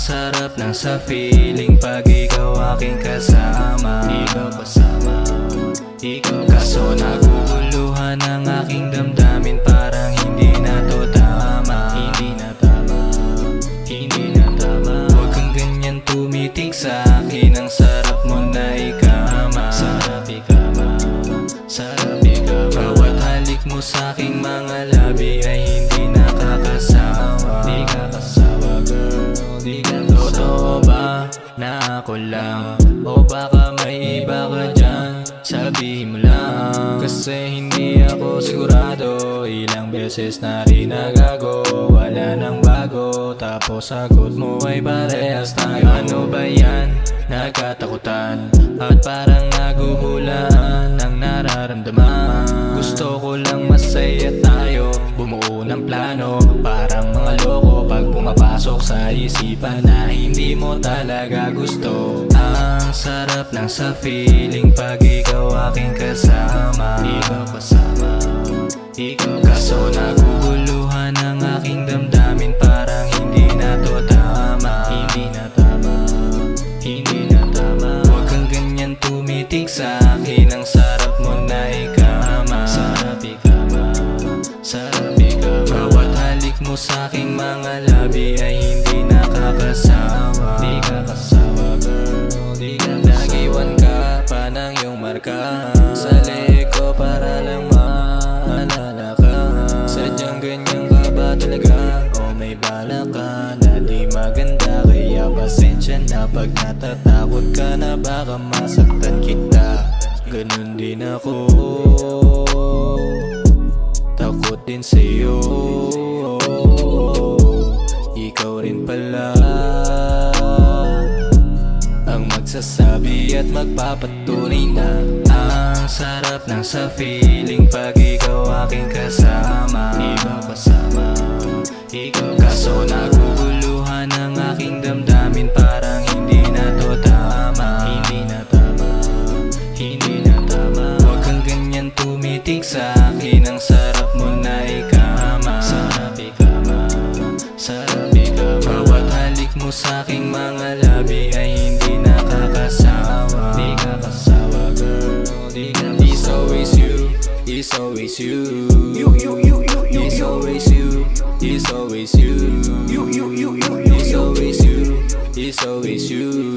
sarap ng sa feeling pag ikaw aking kasama. Ikaw kasama, ikaw. Kaso naguguluhan ang aking damdamin, parang hindi na to tama. Hindi na tama, hindi na tama. Huwag kang ganyan tumitig sa akin, ang sarap mo na ikama. Sarap ikama, sarap ikama. Bawat halik mo sa aking mga labi ay hindi nakakasawa. Di ka kasawa girl, di ka kasawa. Totoo ba na ako lang, o baka may iba ka dyan? Sabihin mo lang, kasi hindi ako sigurado. Ilang beses na rin nagago, wala nang bago, tapos sagot mo ay parehas tayo. Ano ba yan? Nagkatakutan at parang naguhulaan ang nararamdaman. Gusto ko lang masaya tayo, bumuo ng plano. Parang mga loko pag pumapasok sa isipan na hindi mo talaga gusto. Ang sarap ng sa feeling pag ikaw aking kasama. Ikaw kasama, ikaw. Kaso naguguluhan ang aking damdamin, parang hindi na to tama. Hindi na tama, hindi na tama. Huwag kang ganyan tumitig sa akin, ang sarap mo na ikama. Sarap ikama, sarap ikama. Bawat halik mo sa aking mga labi ay hindi nakakasawa. Di ka kasawa girl, di ka kasawa. Nag-iwan ka pa ng iyong marka sa leeg ko para lang maalala ka. Sadyang ganyan ka ba talaga, o may bala ka na di maganda? Kaya pasensya na pag natatakot ka na baka masaktan kita. Ganun din ako, takot din sa'yo. Ikaw rin pala ang magsasabi at magpapatunay na ang sarap ng sa feeling pag ikaw aking kasama. Ikaw kasama, ikaw. Kaso naguguluhan ang aking damdamin, parang hindi na to tama. Hindi na tama, hindi na tama. Huwag kang ganyan tumitig sa akin, ang sarap mo na ikama. Sarap ikama, sarap ikama. Bawat halik mo sa aking mga labi ay hindi nakakasawa. Di ka kasawa girl, di ka kasawa. It's always you, it's always you. It's always you, it's always you. It's always you, it's always you.